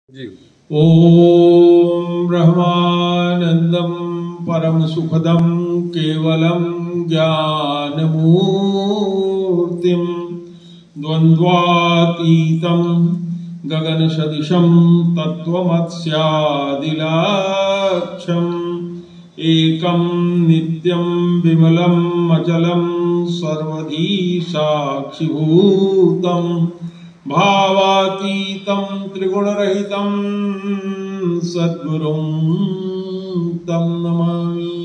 जी। ओम ब्रह्मानंदं परम सुखदं केवलं ज्ञानमूर्तिं द्वन्द्वातीतं गगनसदृशं तत्त्वमस्यादिलक्ष्यम् एकं नित्यं विमलं अचलं सर्वधी साक्षिभूतं भावातीतं त्रिगुणरहितं सद्गुरुं तं नमामि।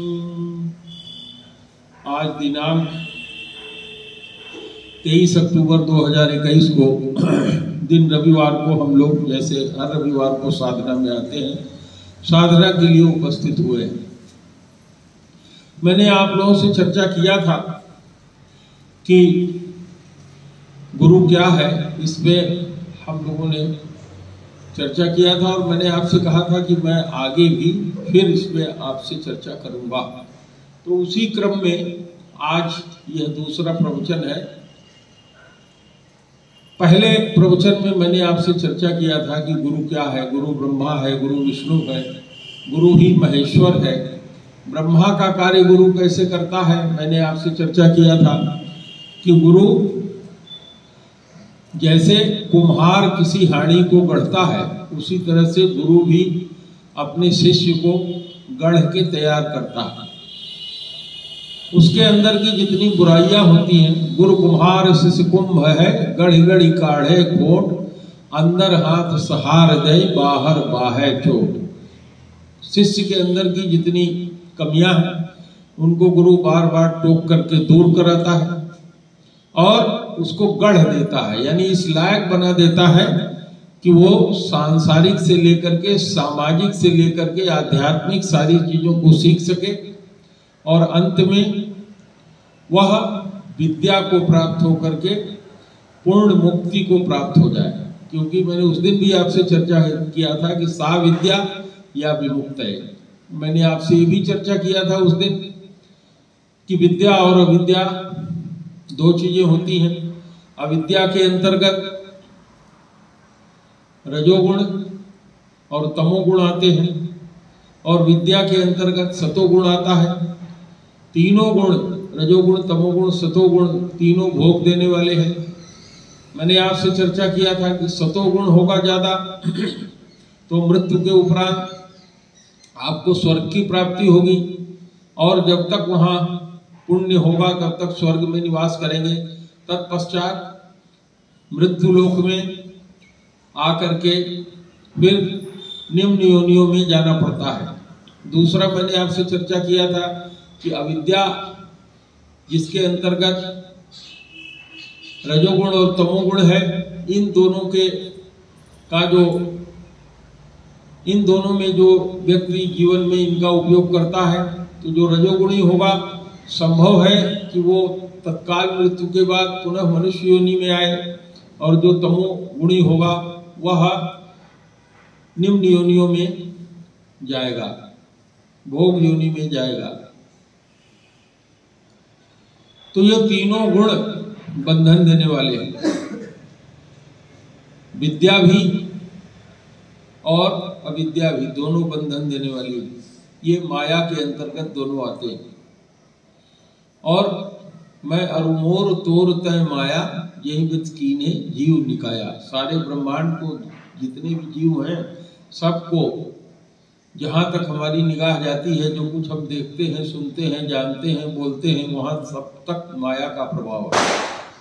आज दिनांक 23 अक्टूबर 2021 को दिन रविवार को हम लोग जैसे हर रविवार को साधना में आते हैं, साधना के लिए उपस्थित हुए हैं। मैंने आप लोगों से चर्चा किया था कि गुरु क्या है, इस पे हम लोगों ने चर्चा किया था और मैंने आपसे कहा था कि मैं आगे भी फिर इस पे आपसे चर्चा करूंगा। तो उसी क्रम में आज यह दूसरा प्रवचन है। पहले प्रवचन में मैंने आपसे चर्चा किया था कि गुरु क्या है। गुरु ब्रह्मा है, गुरु विष्णु है, गुरु ही महेश्वर है। ब्रह्मा का कार्य गुरु कैसे करता है, मैंने आपसे चर्चा किया था कि गुरु जैसे कुम्हार किसी हाड़ी को गढ़ता है, उसी तरह से गुरु भी अपने शिष्य को गढ़ के तैयार करता है। उसके अंदर की जितनी बुराइयां होती हैं, गुरु कुम्हार शिष्य कुंभ है, गढ़ गढ़ी काढ़े खोट, अंदर हाथ सहार दे बाहर बाहे चोट। शिष्य के अंदर की जितनी कमियां हैं उनको गुरु बार बार टोक करके दूर कराता है और उसको गढ़ देता है, यानी इस लायक बना देता है कि वो सांसारिक से लेकर के सामाजिक से लेकर के आध्यात्मिक सारी चीजों को सीख सके और अंत में वह विद्या को प्राप्त होकर के पूर्ण मुक्ति को प्राप्त हो जाए। क्योंकि मैंने उस दिन भी आपसे चर्चा किया था कि सा विद्या या विमुक्त है। मैंने आपसे ये भी चर्चा किया था उस दिन कि विद्या और अविद्या दो चीजें होती हैं। अविद्या के अंतर्गत रजोगुण और तमोगुण आते हैं और विद्या के अंतर्गत सतोगुण आता है। तीनों गुण, रजोगुण, तमोगुण, सतोगुण, तीनों भोग देने वाले हैं। मैंने आपसे चर्चा किया था कि सतोगुण होगा ज्यादा तो मृत्यु के उपरांत आपको स्वर्ग की प्राप्ति होगी और जब तक वहां पुण्य होगा तब तक स्वर्ग में निवास करेंगे। तत्पश्चात मृत्यु लोक में आकर के फिर निम्न योनियों में जाना पड़ता है। दूसरा मैंने आपसे चर्चा किया था कि अविद्या जिसके अंतर्गत रजोगुण और तमोगुण है, इन दोनों में जो व्यक्ति जीवन में इनका उपयोग करता है, तो जो रजोगुणी होगा संभव है कि वो तत्काल मृत्यु के बाद पुनः मनुष्य योनि में आए और जो तमोगुणी होगा वह निम्न योनियों में जाएगा, भोग योनि में जाएगा। तो ये तीनों गुण बंधन देने वाले हैं। विद्या भी और अविद्या भी दोनों बंधन देने वाली है। ये माया के अंतर्गत दोनों आते हैं। और मैं अरुमोर तोर तय माया यही विद कीने जीव निकाया। सारे ब्रह्मांड को जितने भी जीव हैं सबको जहां तक हमारी निगाह जाती है, जो कुछ हम देखते हैं, सुनते हैं, जानते हैं, बोलते हैं, वहां सब तक माया का प्रभाव है।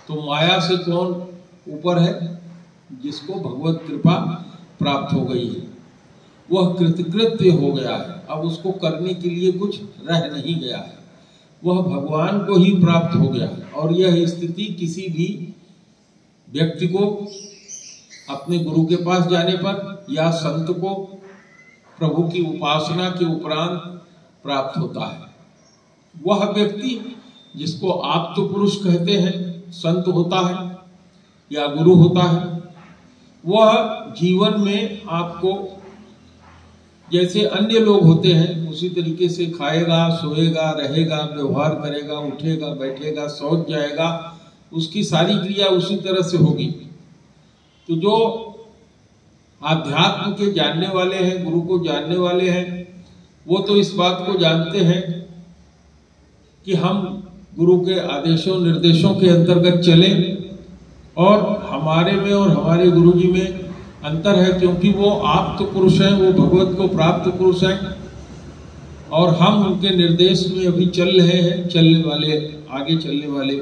तो माया से कौन ऊपर है? जिसको भगवत कृपा प्राप्त हो गई है, वह कृतकृत्य हो गया है। अब उसको करने के लिए कुछ रह नहीं गया है, वह भगवान को ही प्राप्त हो गया है। और यह स्थिति किसी भी व्यक्ति को अपने गुरु के पास जाने पर या संत को प्रभु की उपासना के उपरांत प्राप्त होता है। वह व्यक्ति जिसको आप्त पुरुष कहते हैं, संत होता है या गुरु होता है, वह जीवन में आपको जैसे अन्य लोग होते हैं उसी तरीके से खाएगा, सोएगा, रहेगा, व्यवहार करेगा, उठेगा, बैठेगा, सोच जाएगा, उसकी सारी क्रिया उसी तरह से होगी। तो जो आध्यात्म के जानने वाले हैं, गुरु को जानने वाले हैं, वो तो इस बात को जानते हैं कि हम गुरु के आदेशों निर्देशों के अंतर्गत चलें, और हमारे में और हमारे गुरु जी में अंतर है, क्योंकि वो आप्त पुरुष हैं, वो भगवत को प्राप्त पुरुष हैं, और हम उनके निर्देश में अभी चल रहे हैं, चलने वाले, आगे चलने वाले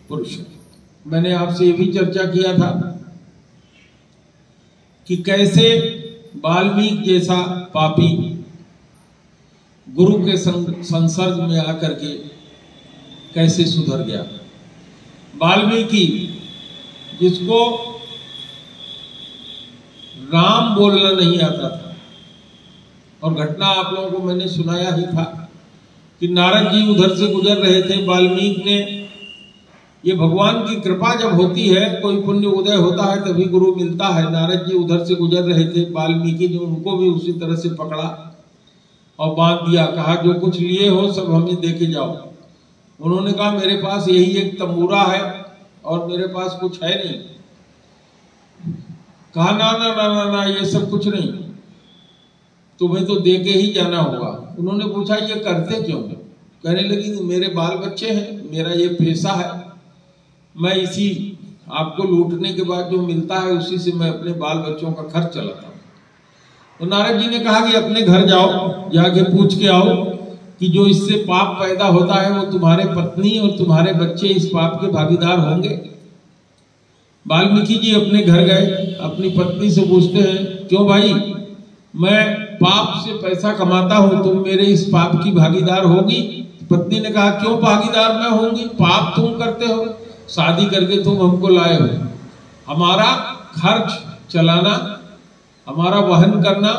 पुरुष हैं। मैंने आपसे ये भी चर्चा किया था कि कैसे वाल्मीकि जैसा पापी गुरु के संसर्ग में आकर के कैसे सुधर गया। वाल्मीकि जिसको राम बोलना नहीं आता था, और घटना आप लोगों को मैंने सुनाया ही था कि नारद जी उधर से गुजर रहे थे, वाल्मीकि ने, ये भगवान की कृपा जब होती है, कोई पुण्य उदय होता है तभी गुरु मिलता है। नारद जी उधर से गुजर रहे थे, वाल्मीकि ने उनको भी उसी तरह से पकड़ा और बांध दिया, कहा जो कुछ लिए हो सब हमें देके जाओ। उन्होंने कहा मेरे पास यही एक तंबूरा है और मेरे पास कुछ है नहीं। कहा ना ना ना ना ना, ये सब कुछ नहीं, तुम्हें तो दे के ही जाना होगा। उन्होंने पूछा ये करते क्यों? कहने लगी मेरे बाल बच्चे हैं, मेरा ये पेशा है, मैं इसी आपको लूटने के बाद जो मिलता है उसी से मैं अपने बाल बच्चों का खर्च चलाता हूँ। तो नारद जी ने कहा कि अपने घर जाओ, जाके पूछ के आओ कि जो इससे पाप पैदा होता है वो तुम्हारे पत्नी और तुम्हारे बच्चे इस पाप के भागीदार होंगे। वाल्मीकि जी अपने घर गए, अपनी पत्नी से पूछते हैं क्यों भाई, मैं पाप से पैसा कमाता हूं, तुम मेरे इस पाप की भागीदार होगी? पत्नी ने कहा क्यों भागीदार मैं होंगी, पाप तुम करते हो, शादी करके तुम हमको लाए हो, हमारा खर्च चलाना, हमारा वहन करना,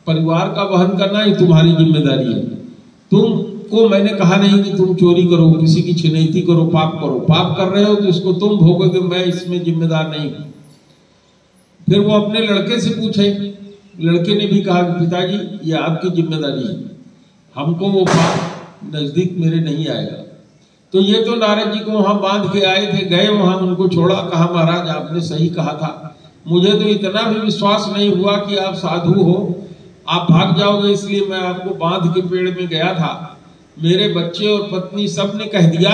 परिवार का वहन करना ये तुम्हारी जिम्मेदारी है। तुमको मैंने कहा नहीं कि तुम चोरी करो, किसी की छिनैती करो, पाप करो, पाप कर रहे हो तो इसको तुम भोगोगे, मैं इसमें जिम्मेदार नहीं हूं। फिर वो अपने लड़के से पूछे, लड़के ने भी कहा कि पिताजी ये आपकी जिम्मेदारी है, हमको वो पाप नजदीक मेरे नहीं आएगा। तो ये तो नारद जी को वहां बांध के आए थे, गए वहां, उनको छोड़ा, कहा महाराज आपने सही कहा था, मुझे तो इतना भी विश्वास नहीं हुआ कि आप साधु हो, आप भाग जाओगे, इसलिए मैं आपको बांध के पेड़ में गया था। मेरे बच्चे और पत्नी सब ने कह दिया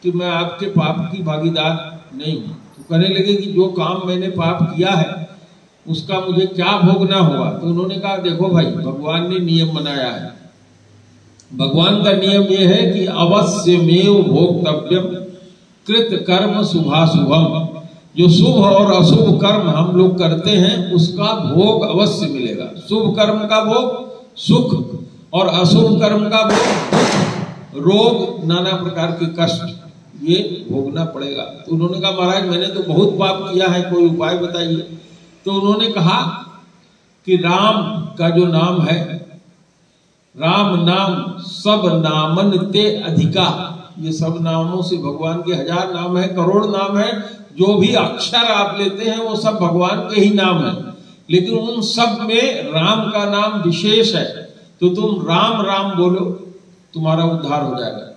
कि मैं आपके पाप की भागीदार नहीं हूं। तो कहने लगे कि जो काम मैंने पाप किया है उसका मुझे क्या भोगना होगा? तो उन्होंने कहा देखो भाई, भगवान ने नियम बनाया है, भगवान का नियम यह है कि अवश्यमेव भोक्तव्यम कृत कर्म शुभाशुभम, जो शुभ और अशुभ कर्म हम लोग करते हैं उसका भोग अवश्य मिलेगा। शुभ कर्म का भोग सुख और अशुभ कर्म का भोग रोग, नाना प्रकार के कष्ट, ये भोगना पड़ेगा। तो उन्होंने कहा महाराज मैंने तो बहुत पाप किया है, कोई उपाय बताइए। तो उन्होंने कहा कि राम का जो नाम है, राम नाम सब नामन ते अधिका, ये सब नामों से भगवान के 1000 नाम है, करोड़ नाम है, जो भी अक्षर आप लेते हैं वो सब भगवान के ही नाम है, लेकिन उन सब में राम का नाम विशेष है। तो तुम राम राम बोलो, तुम्हारा उद्धार हो जाएगा।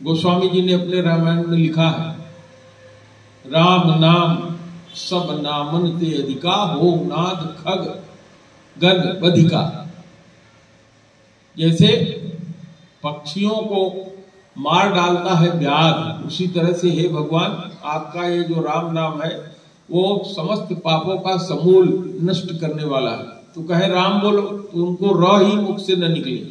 गोस्वामी जी ने अपने रामायण में लिखा है, राम नाम सब नामन ते अधिका, हो नाद खग गन बधिका। जैसे पक्षियों को मार डालता है व्याध, उसी तरह से हे भगवान आपका ये जो राम नाम है वो समस्त पापों का समूल नष्ट करने वाला है। तो कहे राम बोलो, तो उनको र ही मुख से न निकले।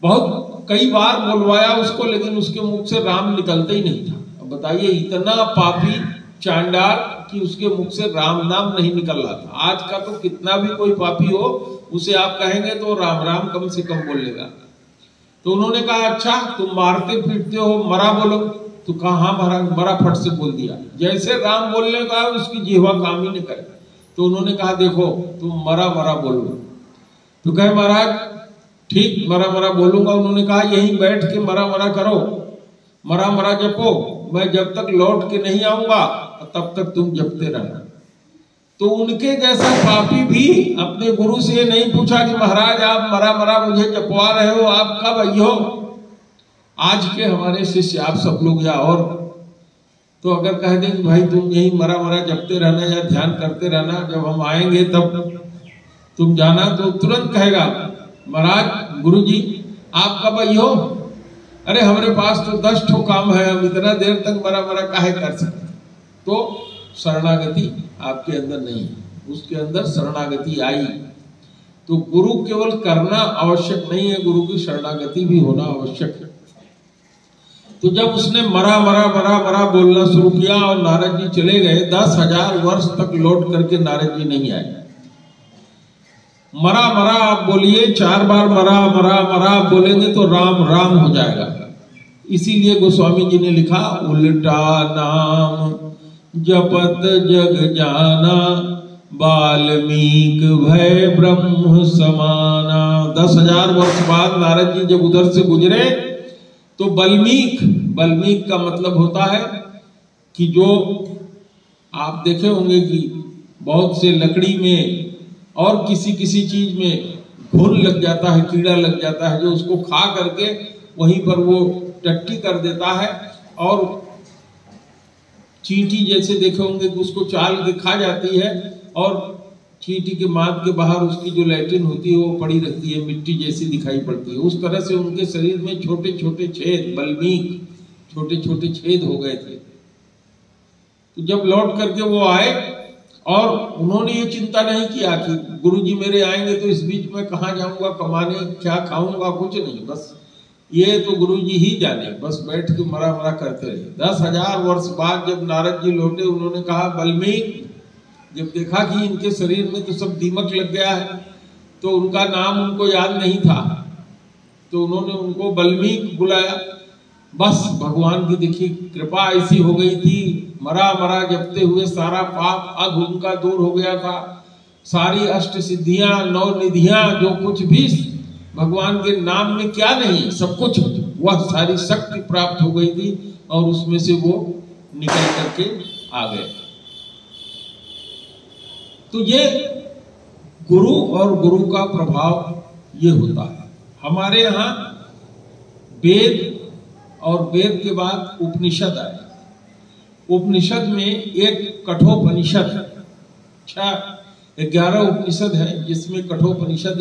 बहुत कई बार बोलवाया उसको, लेकिन उसके मुख से राम निकलता ही नहीं था। अब बताइए, इतना पापी चांडाल कि उसके मुख से राम नाम नहीं निकल रहा था। आज का तो कितना भी कोई पापी हो, उसे आप कहेंगे तो राम राम कम से कम बोल लेगा। तो उन्होंने कहा अच्छा तुम मारते पीटते हो, मरा बोलो। तो कहा हाँ महाराज, मरा फट से बोल दिया। जैसे राम बोलने का उसकी जिह्वा काम ही नहीं करे। तो उन्होंने कहा देखो तुम मरा मरा बोलो। तो कहे महाराज ठीक मरा मरा बोलूंगा। उन्होंने कहा यहीं बैठ के मरा मरा करो, मरा मरा जपो, मैं जब तक लौट के नहीं आऊंगा तब तक तुम जपते रहना। तो उनके जैसा पापी भी अपने गुरु से नहीं पूछा कि महाराज आप मरा मरा मुझे जपवा रहे हो, आप कब आई हो? आज के हमारे शिष्य आप सब लोग या और तो अगर कह दें कि भाई तुम यही मरा मरा जपते रहना या ध्यान करते रहना, जब हम आएंगे तब तुम जाना, तो तुरंत कहेगा महाराज गुरुजी आप कब आई हो? अरे हमारे पास तो 10 ठो काम है, हम इतना देर तक मरा मरा काहे कर सकते। तो शरणागति आपके अंदर नहीं है, उसके अंदर शरणागति आई। तो गुरु केवल करना आवश्यक नहीं है, गुरु की शरणागति भी होना आवश्यक है। तो जब उसने मरा मरा मरा मरा बोलना शुरू किया और नारद जी चले गए, 10,000 वर्ष तक लौट करके नारद जी नहीं आए। मरा मरा आप बोलिए, 4 बार मरा मरा मरा बोलेंगे तो राम राम हो जाएगा। इसीलिए गोस्वामी जी ने लिखा उल्टा नाम जपत जग जाना, वाल्मीकि भय ब्रह्म समाना। 10,000 वर्ष बाद नारद जी जब उधर से गुजरे तो बल्मीक का मतलब होता है कि जो आप देखे होंगे कि बहुत से लकड़ी में और किसी चीज में घुन लग जाता है, कीड़ा लग जाता है, जो उसको खा करके वहीं पर वो टट्टी कर देता है। और चींटी जैसे देखे होंगे कि उसको चाल के खा जाती है और चींटी के मांद के बाहर उसकी जो लैट्रिन होती है वो पड़ी रहती है, मिट्टी जैसी दिखाई पड़ती है। उस तरह से उनके शरीर में छोटे छोटे छेद, बल्मीक छोटे छोटे छेद हो गए थे। तो जब लौट करके वो आए और उन्होंने ये चिंता नहीं किया कि गुरुजी मेरे आएंगे तो इस बीच में कहाँ जाऊंगा कमाने, क्या खाऊंगा, कुछ नहीं, बस ये तो गुरुजी ही जाने, बस बैठ के मरा मरा करते रहे। 10,000 वर्ष बाद जब नारद जी लौटे, उन्होंने कहा बल्मीक, जब देखा कि इनके शरीर में तो सब दीमक लग गया है, तो उनका नाम उनको याद नहीं था, तो उन्होंने उनको बल्मीक बुलाया। बस भगवान की देखिए कृपा ऐसी हो गई थी, मरा मरा जपते हुए सारा पाप अब उनका दूर हो गया था। सारी अष्ट सिद्धियां, 9 निधियां, जो कुछ भी भगवान के नाम में क्या नहीं है, सब कुछ वह सारी शक्ति प्राप्त हो गई थी और उसमें से वो निकल करके आ गए। तो ये गुरु और गुरु का प्रभाव ये होता है। हमारे यहाँ वेद और वेद के बाद उपनिषद आए। उपनिषद में एक कठोपनिषद है, 11 उपनिषद है, जिसमें कठोपनिषद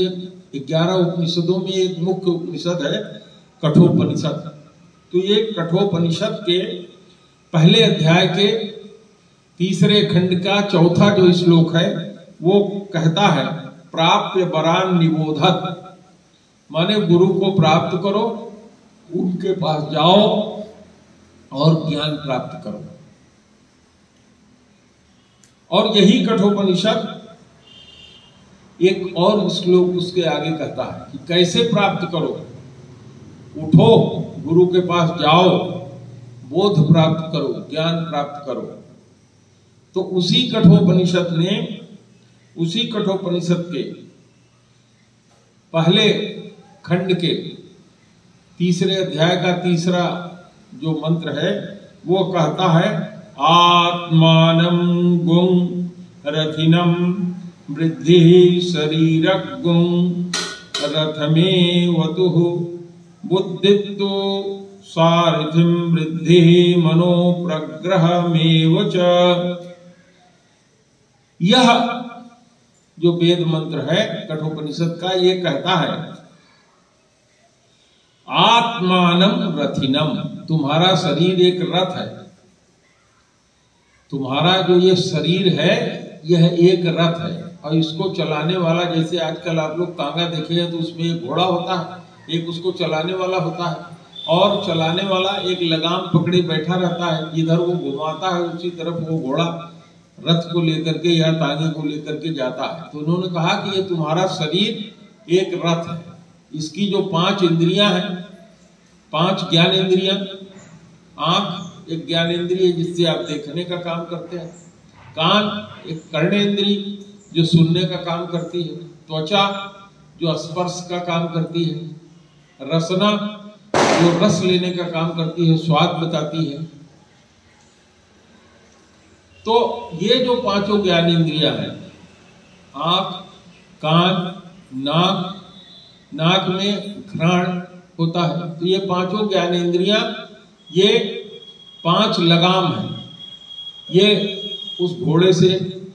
11 उपनिषदों में एक मुख्य उपनिषद है कठोपनिषद। तो ये कठोपनिषद के पहले अध्याय के 3रे खंड का 4था जो श्लोक है वो कहता है प्राप्य वरान निबोधत, माने गुरु को प्राप्त करो, उनके पास जाओ और ज्ञान प्राप्त करो। और यही कठोपनिषद एक और श्लोक उसके आगे कहता है कि कैसे प्राप्त करो। उठो, गुरु के पास जाओ, बोध प्राप्त करो, ज्ञान प्राप्त करो। तो उसी कठोपनिषद के पहले खंड के 3रे अध्याय का 3रा जो मंत्र है वो कहता है आत्मानं गुं रथिनं वृद्धि शरीरगुं रथमेव वतुः बुद्धित्तो सारथिं वृद्धि मनो प्रग्रहमेव च। यह जो वेद मंत्र है कठोपनिषद का, ये कहता है आत्मानं रथिनम, तुम्हारा शरीर एक रथ है। तुम्हारा जो ये शरीर है यह एक रथ है और इसको चलाने वाला, जैसे आजकल आप लोग तांगा देखे हैं तो उसमें एक घोड़ा होता है, एक उसको चलाने वाला होता है, और चलाने वाला एक लगाम पकड़े बैठा रहता है, इधर वो घुमाता है, उसी तरफ वो घोड़ा रथ को लेकर के या तांगे को लेकर के जाता है। तो उन्होंने कहा कि ये तुम्हारा शरीर एक रथ है। इसकी जो 5 इंद्रियां हैं, 5 ज्ञान इंद्रियां, आंख एक ज्ञान इंद्रिय जिससे आप देखने का काम करते हैं, कान एक कर्णेंद्रिय जो सुनने का काम करती है, त्वचा जो स्पर्श का काम करती है, रसना जो रस लेने का काम करती है, स्वाद बताती है। तो ये जो 5 ज्ञान इंद्रियां हैं, आंख, कान, नाक में घ्राण होता है, तो ये 5 ज्ञान इंद्रियां ये 5 लगाम है, ये उस घोड़े से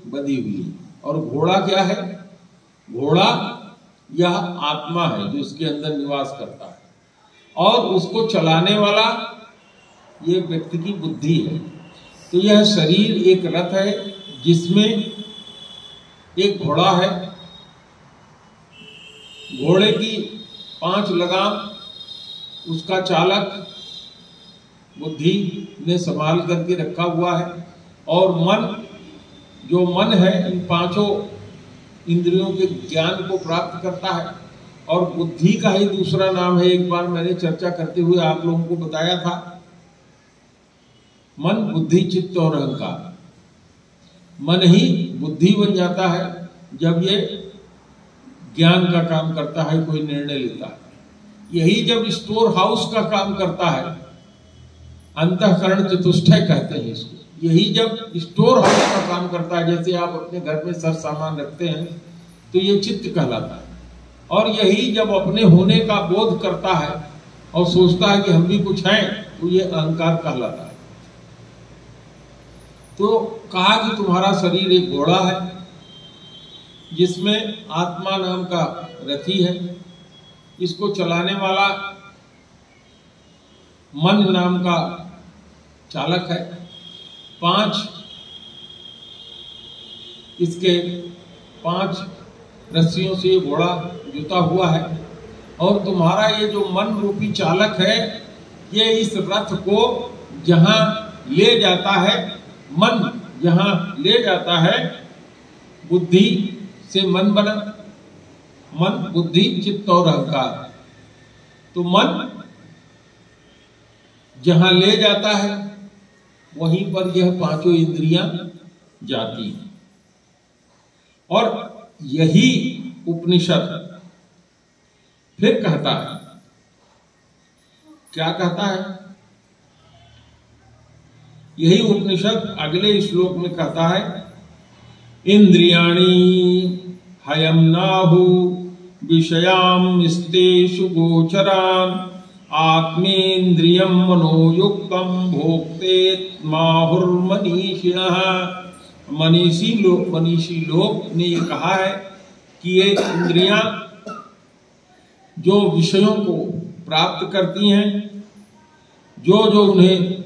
बंधी हुई है। और घोड़ा क्या है? घोड़ा यह आत्मा है जो इसके अंदर निवास करता है, और उसको चलाने वाला ये व्यक्ति की बुद्धि है। तो यह शरीर एक रथ है जिसमें एक घोड़ा है, घोड़े की 5 लगाम उसका चालक बुद्धि ने संभाल करके रखा हुआ है, और मन, जो मन है इन 5 इंद्रियों के ज्ञान को प्राप्त करता है। और बुद्धि का ही दूसरा नाम है, एक बार मैंने चर्चा करते हुए आप लोगों को बताया था, मन, बुद्धि, चित्त और अहंकार। मन ही बुद्धि बन जाता है जब ये ज्ञान का काम करता है, कोई निर्णय लेता है। यही जब स्टोर हाउस का काम करता है, अंतःकरण चतुष्टय कहते हैं इसको, यही जब स्टोर हाउस का काम करता है, जैसे आप अपने घर में सर सामान रखते हैं तो ये चित्त कहलाता है। और यही जब अपने होने का बोध करता है और सोचता है कि हम भी कुछ हैं, तो ये अहंकार कहलाता है। तो कहा कि तुम्हारा शरीर एक घोड़ा है जिसमें आत्मा नाम का रथी है, इसको चलाने वाला मन नाम का चालक है, 5 इसके 5 रस्सियों से ये घोड़ा जुता हुआ है। और तुम्हारा ये जो मन रूपी चालक है, ये इस रथ को जहां ले जाता है, मन जहां ले जाता है, बुद्धि से मन बना, मन, बुद्धि, चित्त और अहंकार। तो मन जहां ले जाता है वहीं पर यह 5 इंद्रियां जाती हैं। और यही उपनिषद फिर कहता है, क्या कहता है? यही उपनिषद अगले श्लोक में कहता है, इंद्रियाणि हयम नाहु विषयाम स्तेषु गोचरान आत्मेन्द्रियम मनोयुक्तम भोक्तेत माहुर्मनीषिणः। मनीषी लोग ने ये कहा है कि ये इंद्रियां जो विषयों को प्राप्त करती हैं, जो जो उन्हें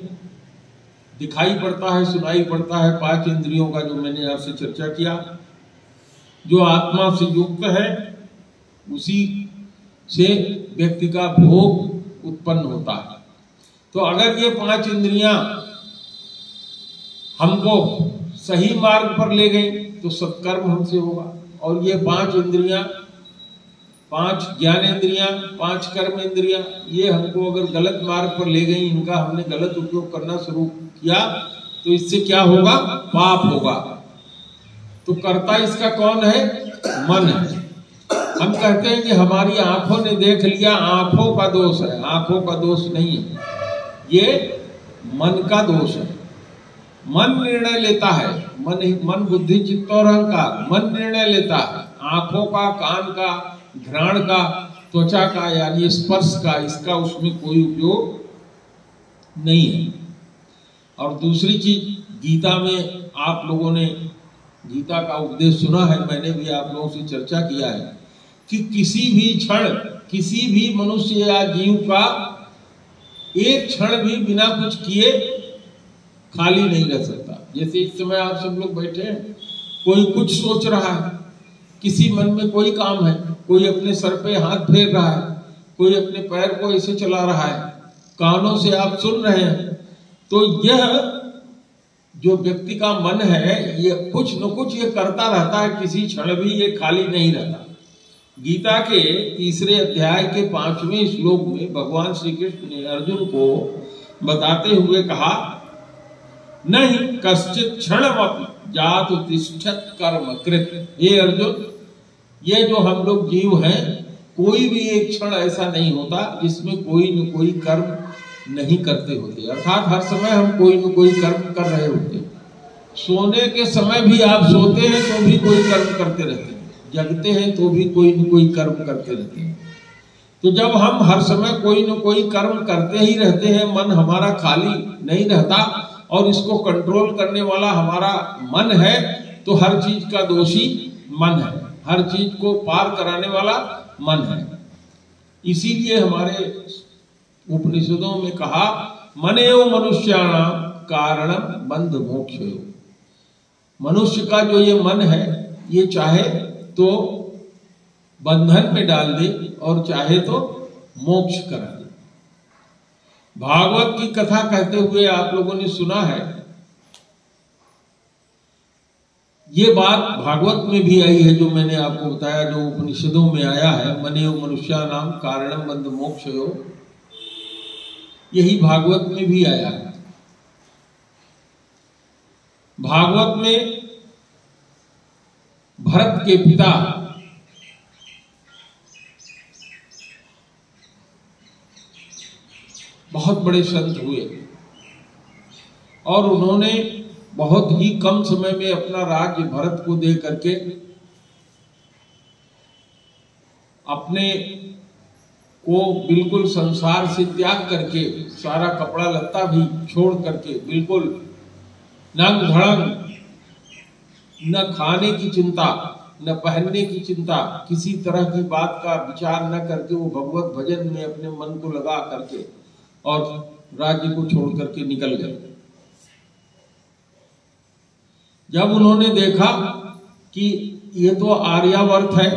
दिखाई पड़ता है, सुनाई पड़ता है, 5 इंद्रियों का जो मैंने आपसे चर्चा किया, जो आत्मा से युक्त है उसी से व्यक्ति का भोग उत्पन्न होता है। तो अगर ये 5 इंद्रियां हमको सही मार्ग पर ले गई तो सत्कर्म हमसे होगा। और ये 5 इंद्रियां, 5 ज्ञानेंद्रियां, 5 कर्म इंद्रियां, ये हमको अगर गलत मार्ग पर ले गई, इनका हमने गलत उपयोग करना शुरू किया, तो इससे क्या होगा? पाप होगा। तो कर्ता इसका कौन है? मन है। हम कहते हैं कि हमारी आंखों ने देख लिया, आंखों का दोष है। आंखों का दोष नहीं है, ये मन का दोष है। मन निर्णय लेता है, मन, बुद्धि, चित्त और अहंकार। मन निर्णय लेता है, आंखों का, कान का, घ्राण का, त्वचा का यानी स्पर्श का, इसका उसमें कोई उपयोग नहीं है। और दूसरी चीज, गीता में आप लोगों ने गीता का उपदेश सुना है, मैंने भी आप लोगों से चर्चा किया है कि किसी भी क्षण, किसी भी मनुष्य या जीव का एक क्षण भी बिना कुछ किए खाली नहीं रह सकता। जैसे इस समय आप सब लोग बैठे हैं, कोई कुछ सोच रहा है, किसी मन में कोई काम है, कोई अपने सर पे हाथ फेर रहा है, कोई अपने पैर को ऐसे चला रहा है, कानों से आप सुन रहे हैं। तो यह जो व्यक्ति का मन है, ये कुछ न कुछ ये करता रहता है, किसी क्षण भी ये खाली नहीं रहता। गीता के 3 अध्याय के 5वें श्लोक में भगवान श्री कृष्ण ने अर्जुन को बताते हुए कहा, नहीं कश्चित क्षणमपि जातु तिष्ठत् कर्म कृत। हे अर्जुन, ये जो हम लोग जीव हैं, कोई भी एक क्षण ऐसा नहीं होता जिसमें कोई न कोई कर्म नहीं करते होते। अर्थात हर समय हम कोई न कोई कर्म कर रहे होते हैं। सोने के समय भी आप सोते हैं तो भी कोई कर्म करते रहते हैं, जगते हैं तो भी कोई न कोई कर्म करते रहते हैं। तो जब हम हर समय कोई न कोई कर्म करते ही रहते हैं, मन हमारा खाली नहीं रहता और इसको कंट्रोल करने वाला हमारा मन है, तो हर चीज का दोषी मन है, हर चीज को पार कराने वाला मन है। इसीलिए हमारे उपनिषदों में कहा मनेव मनुष्याणाम कारणम बंध मोक्षयो। मनुष्य का जो ये मन है ये चाहे तो बंधन में डाल दे और चाहे तो मोक्ष करा दे। भागवत की कथा कहते हुए आप लोगों ने सुना है, ये बात भागवत में भी आई है जो मैंने आपको बताया, जो उपनिषदों में आया है मनेव मनुष्याणाम कारणम बंध मोक्षयो, यही भागवत में भी आया है। भागवत में भरत के पिता बहुत बड़े संत हुए और उन्होंने बहुत ही कम समय में अपना राज्य भरत को दे करके अपने को बिल्कुल संसार से त्याग करके, सारा कपड़ा लत्ता भी छोड़ करके, बिल्कुल नंग धड़ंग, न खाने की चिंता न पहनने की चिंता, किसी तरह की बात का विचार न करके वो भगवत भजन में अपने मन को लगा करके और राज्य को छोड़ करके निकल गए। जब उन्होंने देखा कि ये तो आर्यावर्त है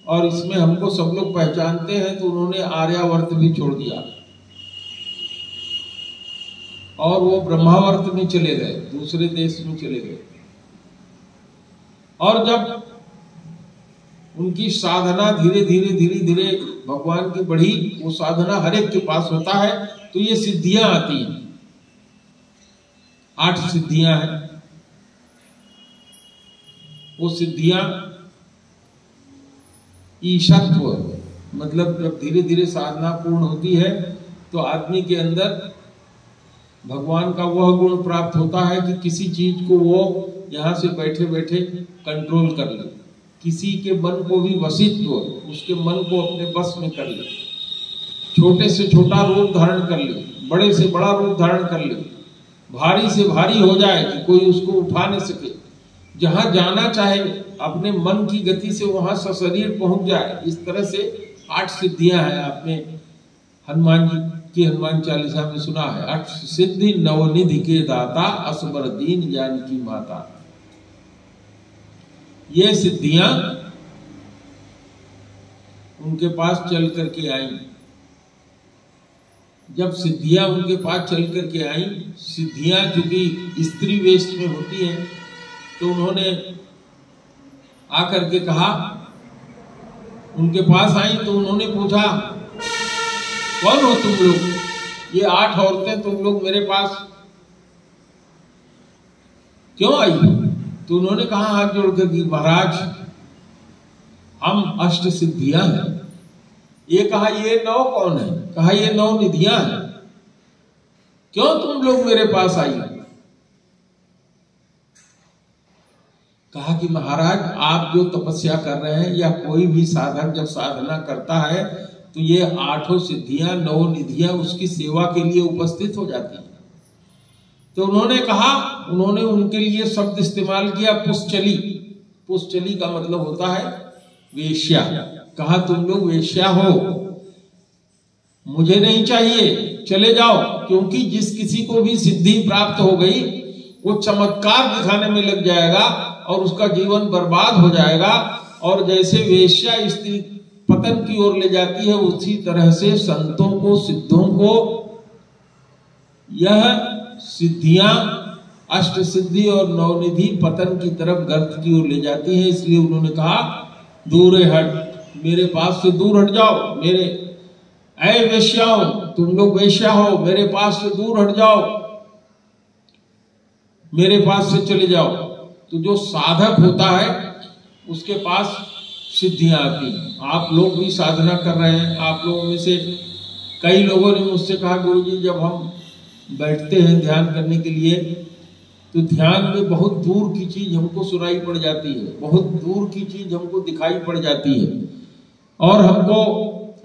और इसमें हमको सब लोग पहचानते हैं, तो उन्होंने आर्यावर्त भी छोड़ दिया और वो ब्रह्मावर्त में चले गए, दूसरे देश में चले गए। और जब उनकी साधना धीरे धीरे भगवान की बढ़ी, वो साधना हर एक के पास होता है, तो ये सिद्धियां आती हैं। 8 सिद्धियां हैं। वो सिद्धियां ईशत्व, मतलब जब धीरे धीरे साधना पूर्ण होती है तो आदमी के अंदर भगवान का वह गुण प्राप्त होता है कि किसी चीज को वो यहाँ से बैठे बैठे कंट्रोल कर ले, किसी के मन को भी वशित्व, उसके मन को अपने बस में कर ले, छोटे से छोटा रूप धारण कर ले, बड़े से बड़ा रूप धारण कर ले, भारी से भारी हो जाए कि कोई उसको उठा न सके, जहां जाना चाहे अपने मन की गति से वहां सशरीर पहुंच जाए। इस तरह से 8 सिद्धियां हैं। आपने हनुमान जी की हनुमान चालीसा में सुना है, 8 सिद्धि नवनिधि के दाता असबर दीन जानकी माता। ये सिद्धियां उनके पास चल करके आई। जब सिद्धियां उनके पास चल करके आई, सिद्धियां चूंकि स्त्री वेश में होती हैं, तो उन्होंने आकर के कहा, उनके पास आई तो उन्होंने पूछा, कौन हो तुम लोग? ये 8 औरतें तुम लोग मेरे पास क्यों आई? तो उन्होंने कहा हाथ जोड़कर कि महाराज, हम 8 सिद्धियां हैं। ये कहा ये 9 कौन है? कहा ये 9 निधियां हैं। क्यों तुम लोग मेरे पास आई? कहा कि महाराज, आप जो तपस्या कर रहे हैं या कोई भी साधक जब साधना करता है तो ये 8 सिद्धियां 9 निधियां उसकी सेवा के लिए उपस्थित हो जाती हैं। तो उन्होंने कहा, उन्होंने उनके लिए शब्द इस्तेमाल किया पुष्चली। पुष्चली का मतलब होता है वेश्या। कहा तुम लोग वेश्या हो, मुझे नहीं चाहिए, चले जाओ। क्योंकि जिस किसी को भी सिद्धि प्राप्त हो गई वो चमत्कार दिखाने में लग जाएगा और उसका जीवन बर्बाद हो जाएगा। और जैसे वेश्या स्त्री पतन की ओर ले जाती है, उसी तरह से संतों को, सिद्धों को यह सिद्धियां 8 सिद्धि और 9 निधि पतन की तरफ, गर्त की ओर ले जाती है। इसलिए उन्होंने कहा दूर हट, मेरे पास से दूर हट जाओ। मेरे ऐ वेश्याओं, तुम लोग वेश्या हो, मेरे पास से दूर हट जाओ, मेरे पास से चले जाओ। तो जो साधक होता है उसके पास सिद्धियां आती हैं। आप लोग भी साधना कर रहे हैं। आप लोगों में से कई लोगों ने मुझसे कहा, गुरुजी जब हम बैठते हैं ध्यान करने के लिए तो ध्यान में बहुत दूर की चीज हमको सुनाई पड़ जाती है, बहुत दूर की चीज हमको दिखाई पड़ जाती है और हमको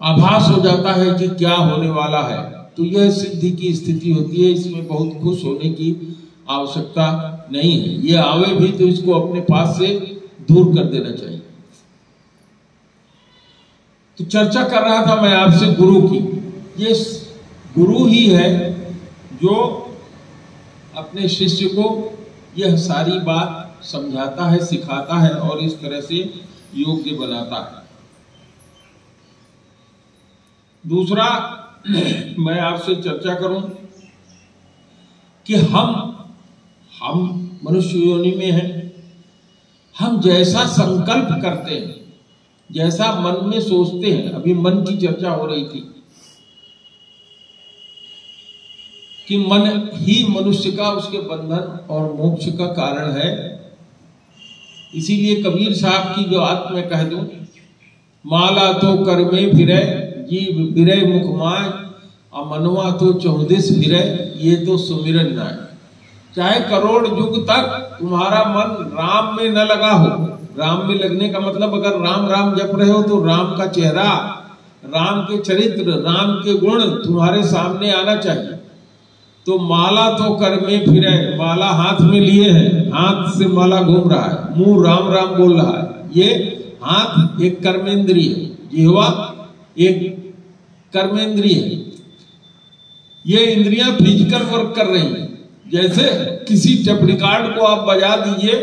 आभास हो जाता है कि क्या होने वाला है। तो यह सिद्धि की स्थिति होती है। इसमें बहुत खुश होने की आवश्यकता नहीं है। ये आवे भी तो इसको अपने पास से दूर कर देना चाहिए। तो चर्चा कर रहा था मैं आपसे गुरु की। ये गुरु ही है जो अपने शिष्य को यह सारी बात समझाता है, सिखाता है और इस तरह से योग्य बनाता है। दूसरा मैं आपसे चर्चा करूं कि हम मनुष्य योनि में हैं। हम जैसा संकल्प करते हैं, जैसा मन में सोचते हैं, अभी मन की चर्चा हो रही थी कि मन ही मनुष्य का, उसके बंधन और मोक्ष का कारण है। इसीलिए कबीर साहब की जो बात मैं कह दूं, माला तो कर में फिरे जीव फिरे मुख माय, मनवा तो 14 फिरे ये तो सुमिरन नाय। चाहे करोड़ युग तक तुम्हारा मन राम में न लगा हो, राम में लगने का मतलब अगर राम राम जप रहे हो तो राम का चेहरा, राम के चरित्र, राम के गुण तुम्हारे सामने आना चाहिए। तो माला तो कर में फिरे, माला हाथ में लिए है, हाथ से माला घूम रहा है, मुंह राम राम बोल रहा है। ये हाथ एक कर्मेंद्रिय है, जिह्वा एक कर्मेंद्रिय है। ये इंद्रियां फिजिकल वर्क कर रही हैं। जैसे किसी टेप रिकॉर्ड को आप बजा दीजिए,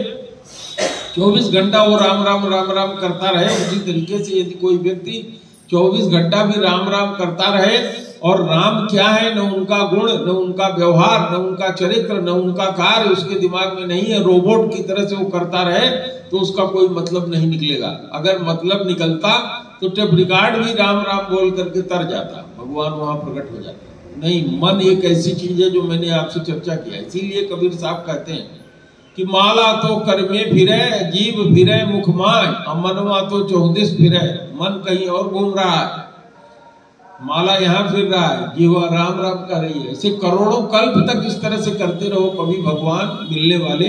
24 घंटा वो राम राम राम राम करता रहे, उसी तरीके से यदि कोई व्यक्ति 24 घंटा भी राम राम करता रहे और राम क्या है, न उनका गुण, न उनका व्यवहार, न उनका चरित्र, न उनका कार्य उसके दिमाग में नहीं है, रोबोट की तरह से वो करता रहे, तो उसका कोई मतलब नहीं निकलेगा। अगर मतलब निकलता तो टेप रिकॉर्ड भी राम राम बोल करके तर जाता, भगवान वहां प्रकट हो जाता। नहीं, मन एक ऐसी चीज है जो मैंने आपसे चर्चा किया। इसीलिए कबीर साहब कहते हैं कि माला तो कर में फिरे जीव फिरे मुख माय, मनवा तो 14 फिरे। मन कहीं और घूम रहा है, माला यहाँ फिर रहा है, जीवा राम राम कर रही है। ऐसे करोड़ों कल्प तक इस तरह से करते रहो, कभी भगवान मिलने वाले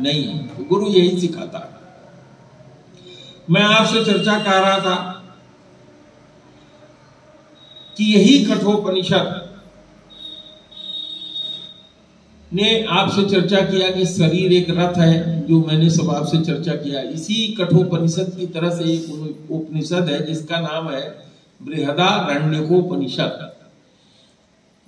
नहीं है। तो गुरु यही सिखाता है। मैं आपसे चर्चा कर रहा था कि यही कठोपनिषद ने आपसे चर्चा किया कि शरीर एक रथ है, जो मैंने सब आपसे चर्चा किया। इसी कठोपनिषद की तरह से एक उपनिषद है जिसका नाम है बृहदारण्यकोपनिषद।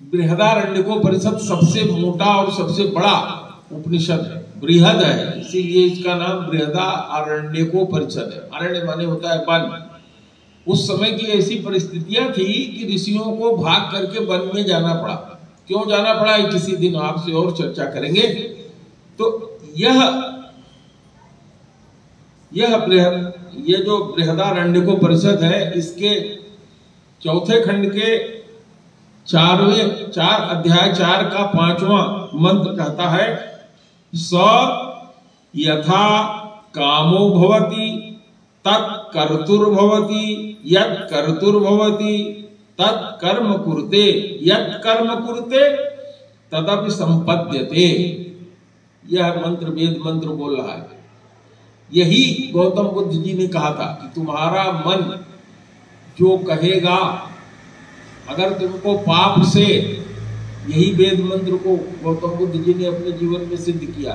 बृहदारण्यकोपनिषद सबसे मोटा और सबसे बड़ा उपनिषद है, बृहद है, इसीलिए इसका नाम बृहदारण्यकोपनिषद है। अरण्य माने होता है वन। उस समय की ऐसी परिस्थितियां थी कि ऋषियों को भाग करके वन में जाना पड़ा। क्यों जाना पड़ा है किसी दिन आपसे और चर्चा करेंगे। तो ये जो बृहदारण्यकोपनिषद है, इसके चौथे खंड के 4 अध्याय 4 का 5वां मंत्र कहता है, स यथा कामो भवति तत् कर्तुर्भवति, यत् कर्तुर्भवति तत् कर्म कुरुते, यत् कर्म कुरुते तदपि संपद्यते। यह मंत्र वेद मंत्र बोल रहा है। यही गौतम बुद्ध जी ने कहा था कि तुम्हारा मन जो कहेगा, अगर तुमको पाप से, यही वेद मंत्र को गौतम बुद्ध जी ने अपने जीवन में सिद्ध किया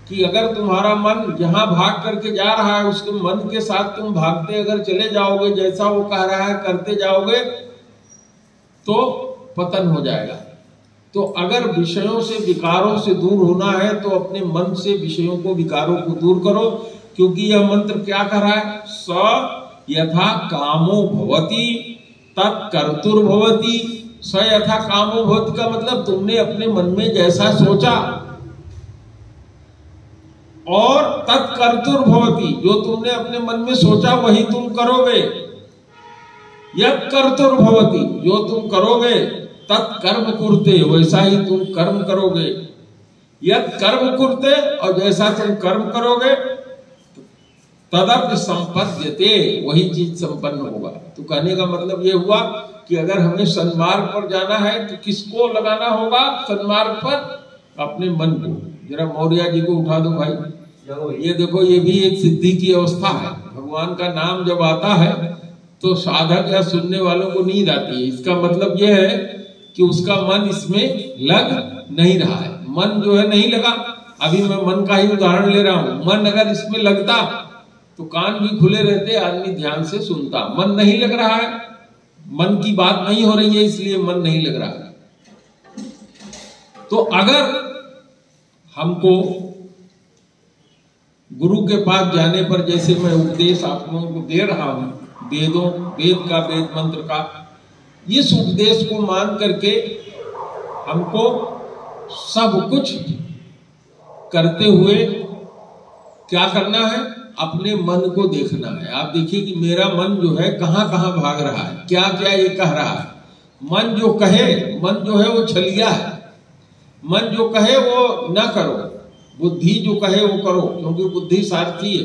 कि अगर तुम्हारा मन जहां भाग करके जा रहा है, उसके मन के साथ तुम भागते अगर चले जाओगे, जैसा वो कह रहा है करते जाओगे, तो पतन हो जाएगा। तो अगर विषयों से, विकारों से दूर होना है तो अपने मन से विषयों को, विकारों को दूर करो। क्योंकि यह मंत्र क्या कर रहा है, स यथा कामो भवति तत् कर्तुर्भवति। स यथा कामो भवति का मतलब तुमने अपने मन में जैसा सोचा, और तत्कर्तुर्भवति, जो तुमने अपने मन में सोचा वही तुम करोगे। यत् कर्तुर्भवति, जो तुम करोगे, तत्कर्म कुरुते, वैसा ही तुम कर्म करोगे। यत् कर्म कुरुते, और जैसा तुम कर्म करोगे, तदपि संपद्यते, वही चीज संपन्न होगा। तो कहने का मतलब ये हुआ कि अगर हमें सन्मार्ग पर जाना है तो किसको लगाना होगा सन्मार्ग पर? अपने मन को। जरा मौर्य जी को उठा दो भाई। ये देखो, ये भी एक सिद्धि की अवस्था है। भगवान का नाम जब आता है तो साधक या सुनने वालों को नींद आती है। इसका मतलब यह है कि उसका मन इसमें लग नहीं रहा है। मन जो है नहीं लगा। अभी मैं मन का ही उदाहरण ले रहा हूं। मन अगर इसमें लगता तो कान भी खुले रहते, आदमी ध्यान से सुनता। मन नहीं लग रहा है, मन की बात नहीं हो रही है, इसलिए मन नहीं लग रहा है। तो अगर हमको गुरु के पास जाने पर, जैसे मैं उपदेश आप लोगों को दे रहा हूं, वेद का, वेद मंत्र का, इस उपदेश को मान करके हमको सब कुछ करते हुए क्या करना है, अपने मन को देखना है। आप देखिए कि मेरा मन जो है कहां कहां भाग रहा है, क्या क्या ये कह रहा है। मन जो कहे, मन जो है वो छलिया है। मन जो कहे वो ना करो, बुद्धि जो कहे वो करो, क्योंकि बुद्धि सारथी है।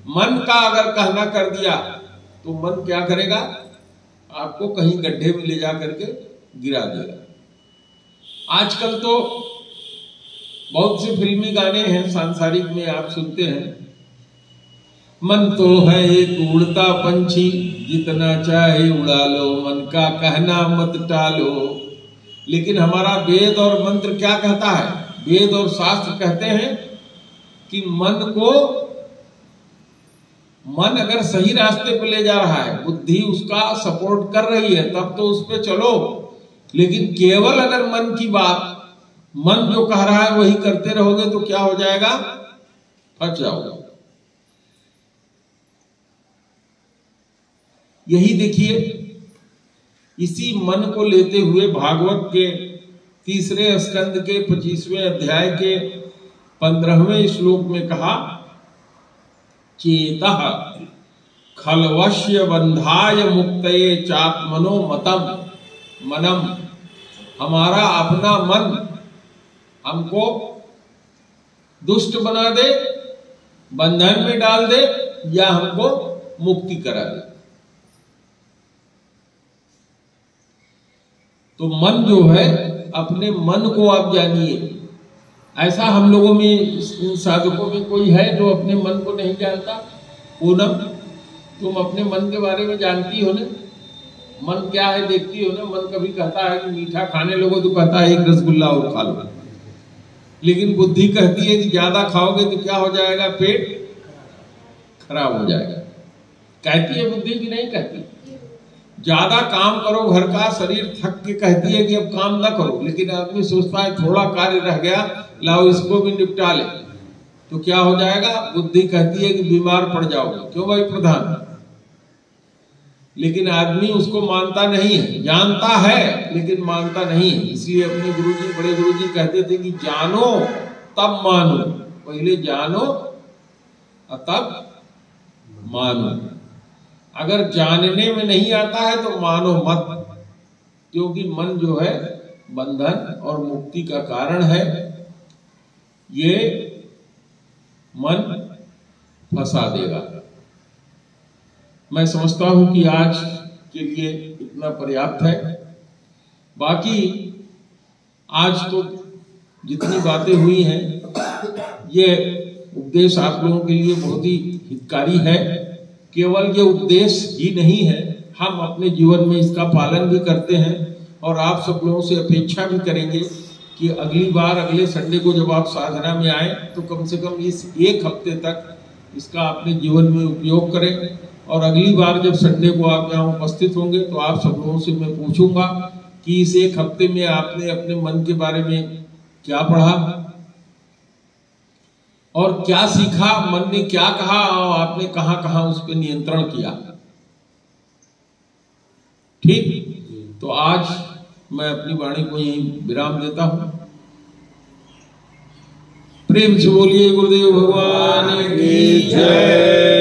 मन का अगर कहना कर दिया तो मन क्या करेगा, आपको कहीं गड्ढे में ले जा करके गिरा देगा। आजकल तो बहुत से फिल्मी गाने हैं, सांसारिक में आप सुनते हैं, मन तो है एक उड़ता पंछी, जितना चाहे उड़ा लो, मन का कहना मत टालो। लेकिन हमारा वेद और मंत्र क्या कहता है, वेद और शास्त्र कहते हैं कि मन अगर सही रास्ते पे ले जा रहा है, बुद्धि उसका सपोर्ट कर रही है, तब तो उस पे चलो। लेकिन केवल अगर मन की बात, मन जो कह रहा है वही करते रहोगे तो क्या हो जाएगा, फंस जाओगे। यही देखिए, इसी मन को लेते हुए भागवत के 3 स्कंद के 25वें अध्याय के 15वें श्लोक में कहा, चेतः खलवश्य बंधाय मुक्तये चात्मनो मनम। हमारा अपना मन हमको दुष्ट बना दे, बंधन में डाल दे, या हमको मुक्ति करा दे। तो मन जो है, अपने मन को आप जानिए। ऐसा हम लोगों में, इन साधकों में कोई है जो अपने मन को नहीं जानता? पूनम, तुम अपने मन के बारे में जानती हो ना? मन क्या है देखती हो ना? मन कभी कहता है कि मीठा खाने लगो तो कहता है एक रसगुल्ला और खा लो, लेकिन बुद्धि कहती है कि ज्यादा खाओगे तो क्या हो जाएगा, पेट खराब हो जाएगा। कहती है बुद्धि की नहीं कहती? ज्यादा काम करो घर का, शरीर थक के कहती है कि अब काम ना करो, लेकिन आदमी सोचता है थोड़ा कार्य रह गया, लाओ इसको भी निपटा ले, तो क्या हो जाएगा, बुद्धि कहती है कि बीमार पड़ जाओगे। क्यों भाई प्रधान? लेकिन आदमी उसको मानता नहीं है, जानता है लेकिन मानता नहीं है। इसलिए अपने गुरुजी, बड़े गुरुजी कहते थे कि जानो तब मानो, पहले जानो और तब मानो। अगर जानने में नहीं आता है तो मानो मत, क्योंकि मन जो है बंधन और मुक्ति का कारण है। ये मन फंसा देगा। मैं समझता हूं कि आज के लिए इतना पर्याप्त है। बाकी आज तो जितनी बातें हुई हैं, ये उपदेश आप लोगों के लिए बहुत ही हितकारी है। केवल ये उपदेश ही नहीं है, हम अपने जीवन में इसका पालन भी करते हैं, और आप सब लोगों से अपेक्षा भी करेंगे कि अगली बार, अगले संडे को जब आप साधना में आए तो कम से कम इस एक हफ्ते तक इसका अपने जीवन में उपयोग करें। और अगली बार जब संडे को आप यहाँ उपस्थित होंगे तो आप सब लोगों से मैं पूछूंगा कि इस एक हफ्ते में आपने अपने मन के बारे में क्या पढ़ा और क्या सीखा, मन ने क्या कहा और आपने कहां कहां उस पर नियंत्रण किया। ठीक, तो आज मैं अपनी वाणी को यहीं विराम देता हूं। प्रेम से बोलिए गुरुदेव भगवान की जय।